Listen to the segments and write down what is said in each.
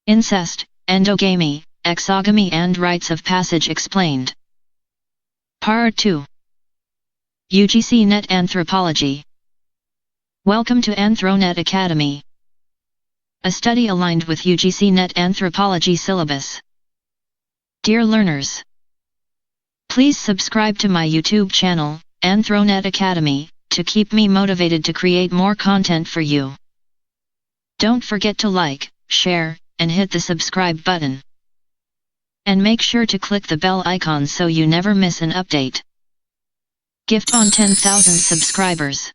Incest, Endogamy, Exogamy and Rites of Passage explained. Part 2. UGC NET Anthropology. Welcome to AnthroNet Academy, a study aligned with UGC NET Anthropology syllabus. Dear learners, please subscribe to my YouTube channel, AnthroNet Academy, to keep me motivated to create more content for you. Don't forget to like, share, and hit the subscribe button. And make sure to click the bell icon so you never miss an update. Gift on 10,000 subscribers.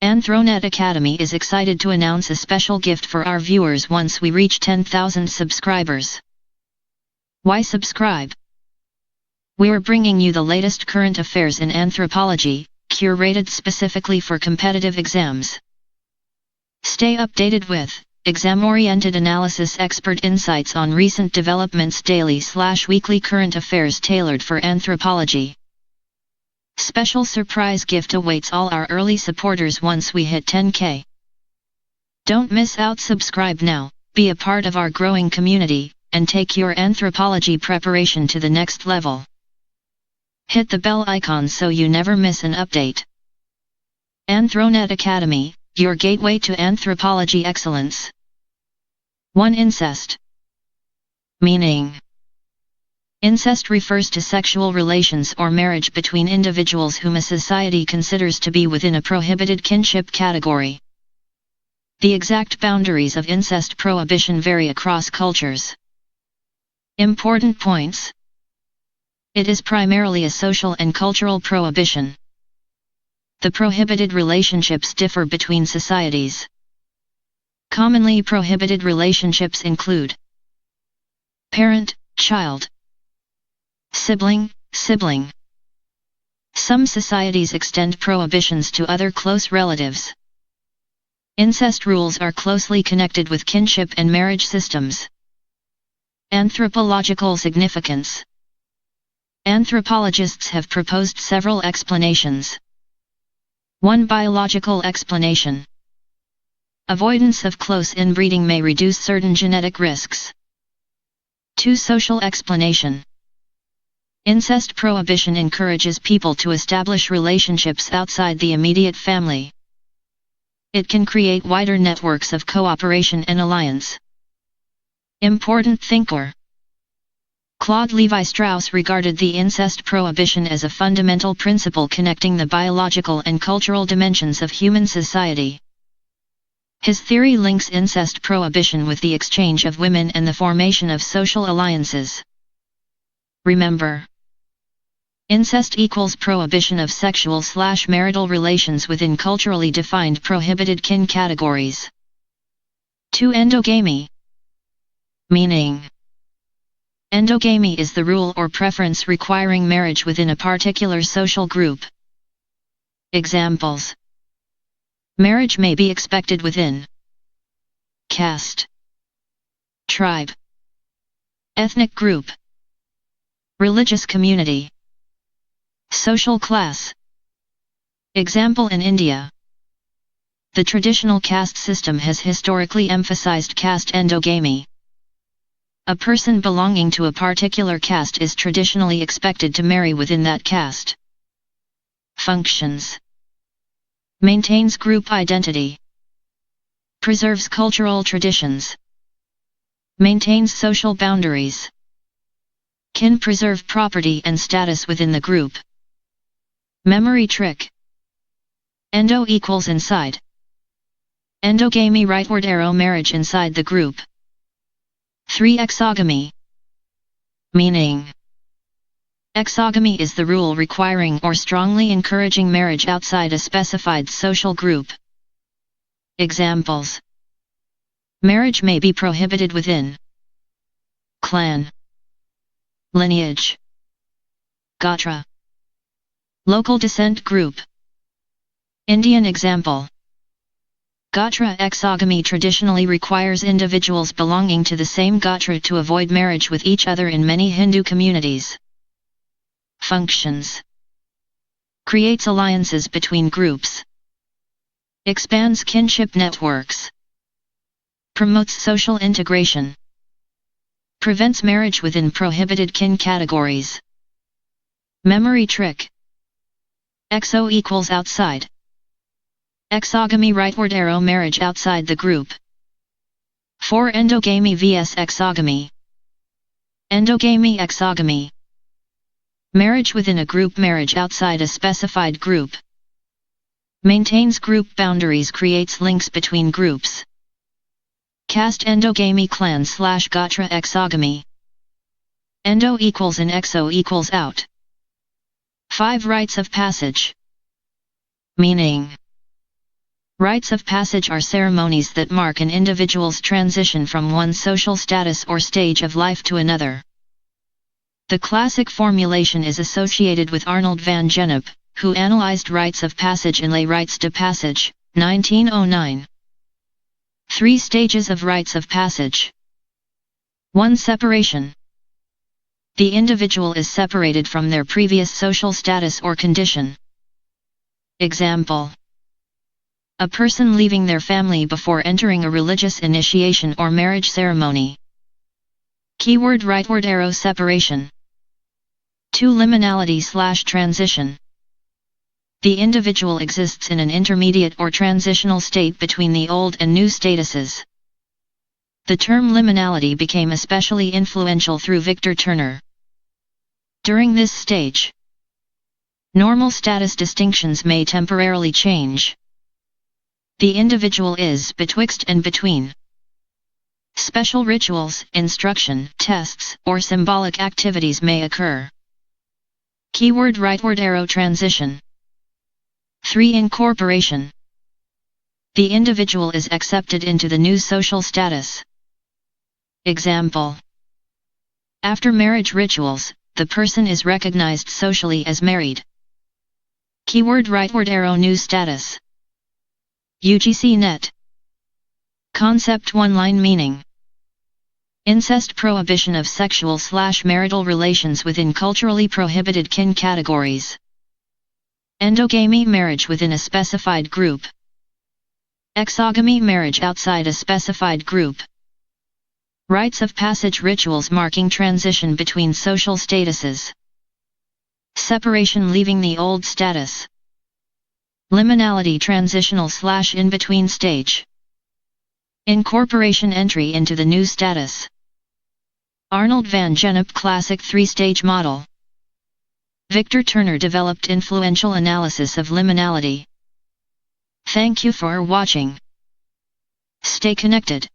AnthroNet Academy is excited to announce a special gift for our viewers once we reach 10,000 subscribers. Why subscribe? We're bringing you the latest current affairs in anthropology, curated specifically for competitive exams. Stay updated with exam-oriented analysis, expert insights on recent developments, daily/weekly current affairs tailored for anthropology. Special surprise gift awaits all our early supporters once we hit 10K. Don't miss out. Subscribe now, be a part of our growing community, and take your anthropology preparation to the next level. Hit the bell icon so you never miss an update. AnthroNet Academy, your gateway to anthropology excellence. 1. Incest. Meaning. Incest refers to sexual relations or marriage between individuals whom a society considers to be within a prohibited kinship category. The exact boundaries of incest prohibition vary across cultures. Important points. It is primarily a social and cultural prohibition. The prohibited relationships differ between societies. Commonly prohibited relationships include parent-child, sibling-sibling. Some societies extend prohibitions to other close relatives. Incest rules are closely connected with kinship and marriage systems. Anthropological significance. Anthropologists have proposed several explanations. 1. Biological explanation. Avoidance of close inbreeding may reduce certain genetic risks. 2. Social explanation. Incest prohibition encourages people to establish relationships outside the immediate family. It can create wider networks of cooperation and alliance. Important thinker. Claude Lévi-Strauss regarded the incest prohibition as a fundamental principle connecting the biological and cultural dimensions of human society. His theory links incest prohibition with the exchange of women and the formation of social alliances. Remember, incest equals prohibition of sexual/marital relations within culturally defined prohibited kin categories. 2. Endogamy. Meaning. Endogamy is the rule or preference requiring marriage within a particular social group. Examples. Marriage may be expected within caste, tribe, ethnic group, religious community, social class. Example: in India, the traditional caste system has historically emphasized caste endogamy. A person belonging to a particular caste is traditionally expected to marry within that caste. Functions. Maintains group identity. Preserves cultural traditions. Maintains social boundaries. Can preserve property and status within the group. Memory trick. Endo equals inside. Endogamy rightward arrow marriage inside the group. 3. Exogamy. Meaning. Exogamy is the rule requiring or strongly encouraging marriage outside a specified social group. Examples. Marriage may be prohibited within clan, lineage, gotra, local descent group. Indian example. Gotra exogamy traditionally requires individuals belonging to the same gotra to avoid marriage with each other in many Hindu communities. Functions. Creates alliances between groups. Expands kinship networks. Promotes social integration. Prevents marriage within prohibited kin categories. Memory trick. Exo equals outside. Exogamy rightward arrow marriage outside the group. 4 Endogamy vs exogamy. Endogamy exogamy. Marriage within a group, marriage outside a specified group. Maintains group boundaries, creates links between groups. Caste endogamy clan / gotra exogamy. Endo equals in, exo equals out. 5 Rites of Passage. Meaning. Rites of passage are ceremonies that mark an individual's transition from one social status or stage of life to another. The classic formulation is associated with Arnold van Gennep, who analyzed rites of passage in Les Rites de Passage, 1909. 3 stages of rites of passage. 1. Separation. The individual is separated from their previous social status or condition. Example. A person leaving their family before entering a religious initiation or marriage ceremony. Keyword rightward arrow separation. 2. Liminality / transition. The individual exists in an intermediate or transitional state between the old and new statuses. The term liminality became especially influential through Victor Turner. During this stage, normal status distinctions may temporarily change. The individual is betwixt and between. Special rituals, instruction, tests, or symbolic activities may occur. Keyword rightward arrow transition. 3. Incorporation. The individual is accepted into the new social status. Example. After marriage rituals, the person is recognized socially as married. Keyword rightward arrow new status. UGC NET. Concept 1-line meaning. Incest, prohibition of sexual / marital relations within culturally prohibited kin categories. Endogamy, marriage within a specified group. Exogamy, marriage outside a specified group. Rites of passage, rituals marking transition between social statuses. Separation, leaving the old status. Liminality, transitional / in-between stage. Incorporation, entry into the new status. Arnold van Gennep classic 3-stage model. Victor Turner developed influential analysis of liminality. Thank you for watching. Stay connected.